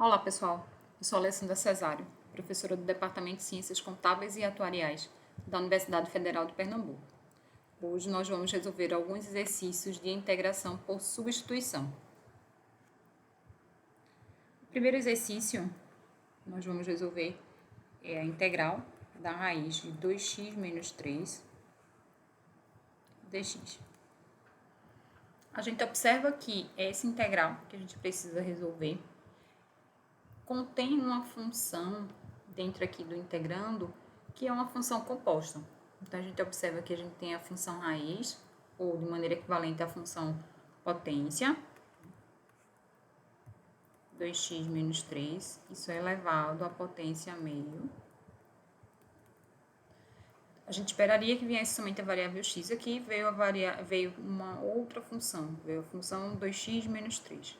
Olá, pessoal. Eu sou Alessandra Cesário, professora do Departamento de Ciências Contábeis e Atuariais da Universidade Federal de Pernambuco. Hoje nós vamos resolver alguns exercícios de integração por substituição. O primeiro exercício que nós vamos resolver é a integral da raiz de 2x menos 3 dx. A gente observa que essa integral que a gente precisa resolver contém uma função dentro aqui do integrando, que é uma função composta. Então, a gente observa que a gente tem a função raiz, ou de maneira equivalente à função potência, 2x menos 3, isso é elevado à potência meio. A gente esperaria que viesse somente a variável x, aqui veio uma outra função, veio a função 2x menos 3.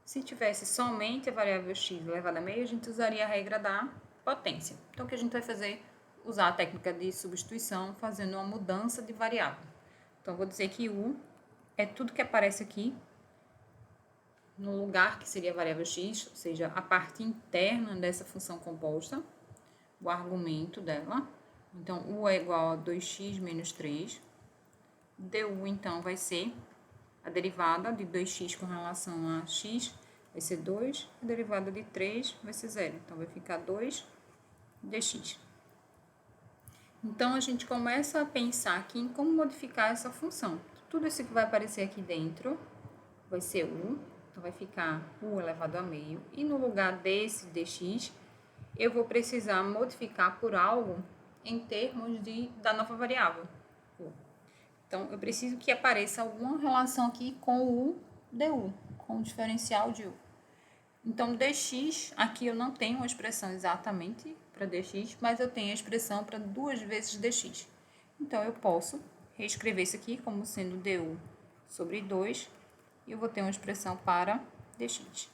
Se tivesse somente a variável x elevada a meio, a gente usaria a regra da potência. Então, o que a gente vai fazer? Usar a técnica de substituição, fazendo uma mudança de variável. Então, eu vou dizer que u é tudo que aparece aqui no lugar que seria a variável x, ou seja, a parte interna dessa função composta, o argumento dela. Então, u é igual a 2x menos 3. Du, então, vai ser a derivada de 2x com relação a x vai ser 2, a derivada de 3 vai ser 0. Então, vai ficar 2 dx. Então, a gente começa a pensar aqui em como modificar essa função. Tudo isso que vai aparecer aqui dentro vai ser u, então vai ficar u elevado a meio. E no lugar desse dx, eu vou precisar modificar por algo em termos da nova variável, u. Então, eu preciso que apareça alguma relação aqui com o du, com o diferencial de u. Então, dx, aqui eu não tenho uma expressão exatamente para dx, mas eu tenho a expressão para 2 vezes dx. Então, eu posso reescrever isso aqui como sendo du sobre 2, e eu vou ter uma expressão para dx.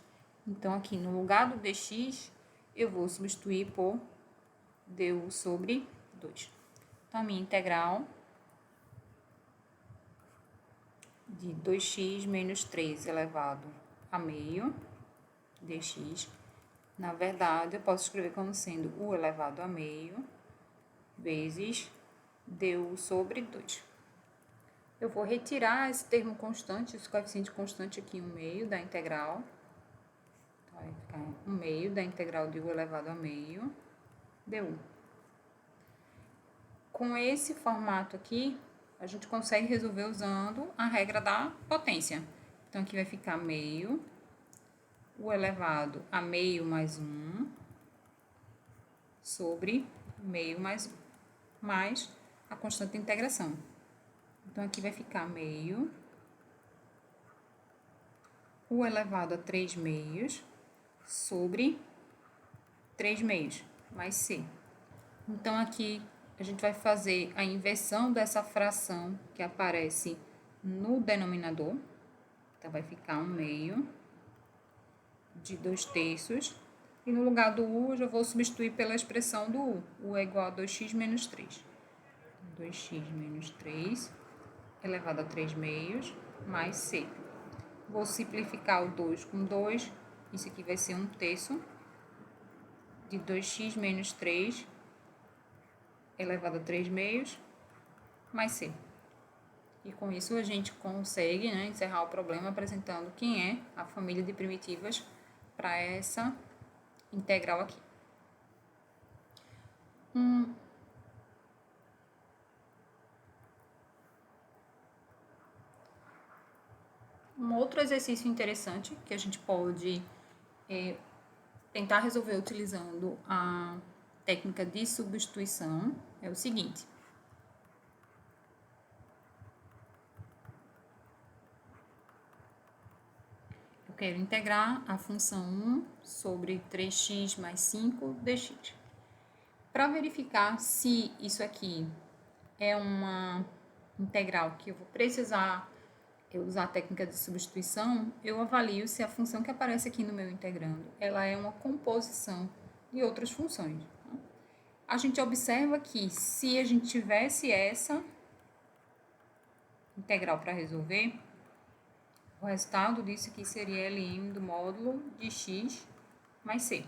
Então, aqui no lugar do dx, eu vou substituir por du sobre 2. Então, a minha integral de 2x menos 3 elevado a meio dx, na verdade, eu posso escrever como sendo u elevado a meio vezes du sobre 2. Eu vou retirar esse termo constante, esse coeficiente constante aqui, 1/2 da integral. Então, vai ficar 1/2 da integral de u elevado a meio du. Com esse formato aqui, a gente consegue resolver usando a regra da potência. Então, aqui vai ficar meio, u elevado a meio mais 1, sobre meio mais 1, mais a constante de integração. Então, aqui vai ficar meio, u elevado a 3 meios, sobre 3 meios, mais c. Então, aqui a gente vai fazer a inversão dessa fração que aparece no denominador. Então, vai ficar 1/2 de 2/3. E no lugar do u, eu já vou substituir pela expressão do u. U é igual a 2x menos 3. 2x menos 3 elevado a 3 meios, mais c. Vou simplificar o 2 com 2. Isso aqui vai ser 1/3 de 2x menos 3 elevado a 3 meios, mais c. E com isso a gente consegue, encerrar o problema apresentando quem é a família de primitivas para essa integral aqui. Um outro exercício interessante que a gente pode tentar resolver utilizando a técnica de substituição é o seguinte. Eu quero integrar a função 1 sobre 3x mais 5 dx. Para verificar se isso aqui é uma integral que eu vou precisar usar a técnica de substituição, eu avalio se a função que aparece aqui no meu integrando, ela é uma composição de outras funções. A gente observa que se a gente tivesse essa integral para resolver, o resultado disso aqui seria Lm do módulo de x mais C.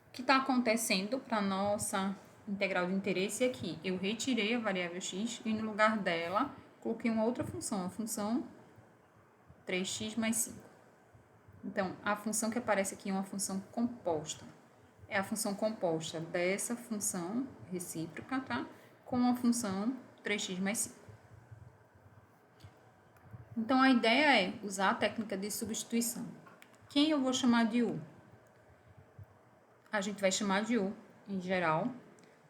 O que está acontecendo para a nossa integral de interesse é que eu retirei a variável x e no lugar dela coloquei uma outra função, a função 3x mais 5. Então, a função que aparece aqui é uma função composta. É a função composta dessa função recíproca, tá? Com a função 3x mais 5. Então, a ideia é usar a técnica de substituição. Quem eu vou chamar de u? A gente vai chamar de u, em geral,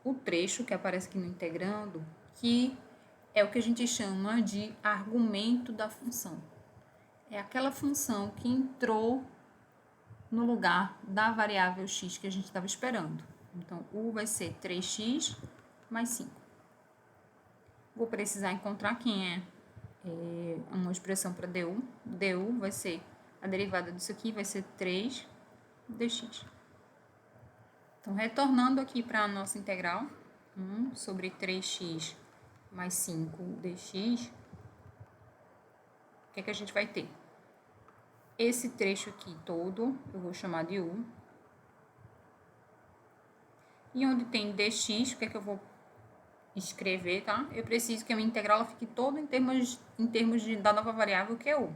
o trecho que aparece aqui no integrando, que é o que a gente chama de argumento da função. É aquela função que entrou no lugar da variável x que a gente estava esperando. Então, u vai ser 3x mais 5. Vou precisar encontrar quem é uma expressão para du. Du vai ser, a derivada disso aqui vai ser 3 dx. Então, retornando aqui para a nossa integral, 1 sobre 3x mais 5 dx, o que é que a gente vai ter? Esse trecho aqui todo, eu vou chamar de u. E onde tem dx, o que é que eu vou escrever, tá? Eu preciso que a minha integral fique toda em termos da nova variável, que é u.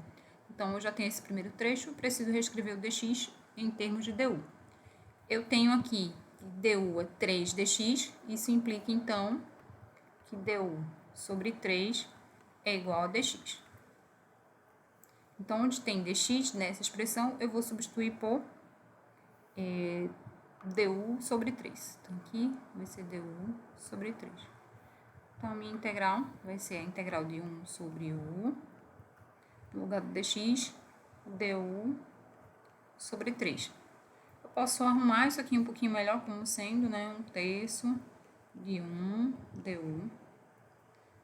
Então, eu já tenho esse primeiro trecho, preciso reescrever o dx em termos de du. Eu tenho aqui que du é 3 dx, isso implica, então, que du sobre 3 é igual a dx. Então, onde tem dx nessa expressão, eu vou substituir por du sobre 3. Então, aqui vai ser du sobre 3. Então, a minha integral vai ser a integral de 1 sobre u, no lugar do dx, du sobre 3. Eu posso arrumar isso aqui um pouquinho melhor, como sendo, né, 1/3 de 1 du.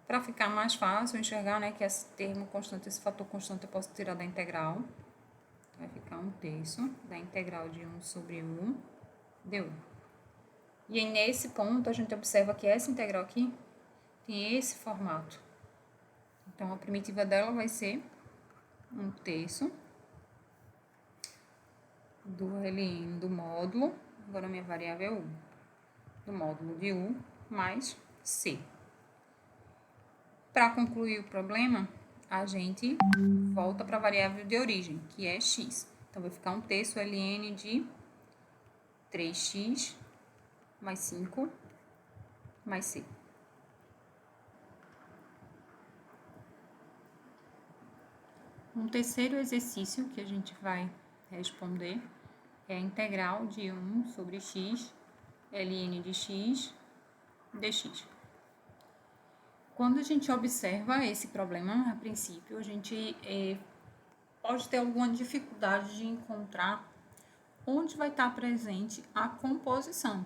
Para ficar mais fácil enxergar, né, que esse termo constante, esse fator constante eu posso tirar da integral. Vai ficar 1/3 da integral de 1 sobre u du. E aí, nesse ponto, a gente observa que essa integral aqui tem esse formato. Então, a primitiva dela vai ser 1/3 do ln do módulo, agora minha variável é u, do módulo de u mais c. Para concluir o problema, a gente volta para a variável de origem, que é x. Então, vai ficar 1/3 ln de 3x mais 5 mais c. Um terceiro exercício que a gente vai responder é a integral de 1 sobre x, ln de x, dx. Quando a gente observa esse problema, a princípio, a gente pode ter alguma dificuldade de encontrar onde vai estar presente a composição.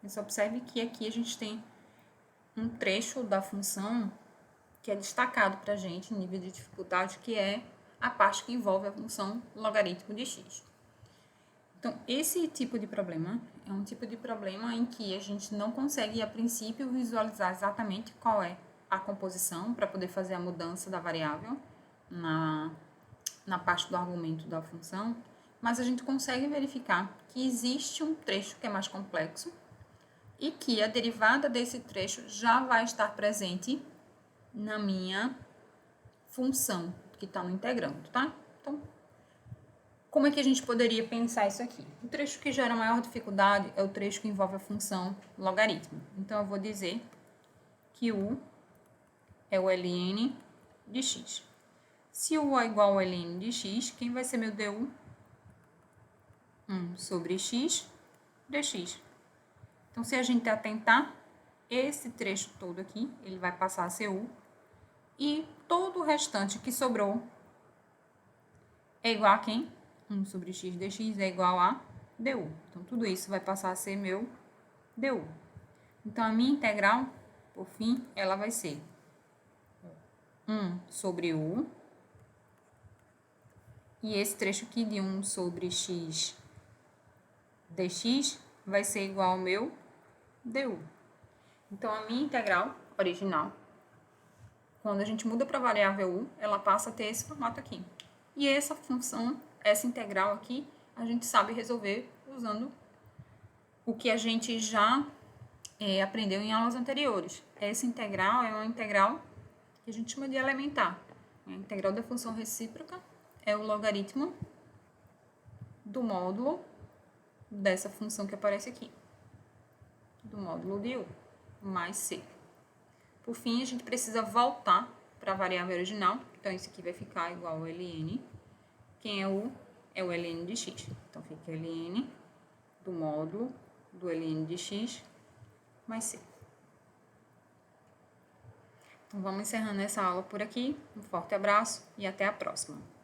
Você observe que aqui a gente tem um trecho da função que é destacado para a gente em nível de dificuldade, que é a parte que envolve a função logaritmo de x. Então, esse tipo de problema é um tipo de problema em que a gente não consegue, a princípio, visualizar exatamente qual é a composição para poder fazer a mudança da variável na parte do argumento da função, mas a gente consegue verificar que existe um trecho que é mais complexo e que a derivada desse trecho já vai estar presente na minha função que está no integrando, tá? Então, como é que a gente poderia pensar isso aqui? O trecho que gera maior dificuldade é o trecho que envolve a função logaritmo. Então, eu vou dizer que u é o ln de x. Se u é igual ao ln de x, quem vai ser meu du? 1 sobre x dx. Então, se a gente atentar, esse trecho todo aqui, ele vai passar a ser u. E todo o restante que sobrou é igual a quem? 1 sobre x dx é igual a du. Então, tudo isso vai passar a ser meu du. Então, a minha integral, por fim, ela vai ser 1 sobre u. E esse trecho aqui de 1 sobre x dx vai ser igual ao meu du. Então, a minha integral original, quando a gente muda para a variável u, ela passa a ter esse formato aqui. E essa função, essa integral aqui, a gente sabe resolver usando o que a gente já aprendeu em aulas anteriores. Essa integral é uma integral que a gente chama de elementar. A integral da função recíproca é o logaritmo do módulo dessa função que aparece aqui, do módulo de U mais C. Por fim, a gente precisa voltar para a variável original. Então, isso aqui vai ficar igual ao ln. Quem é U? É o ln de x. Então, fica ln do módulo do ln de x mais C. Então, vamos encerrando essa aula por aqui. Um forte abraço e até a próxima.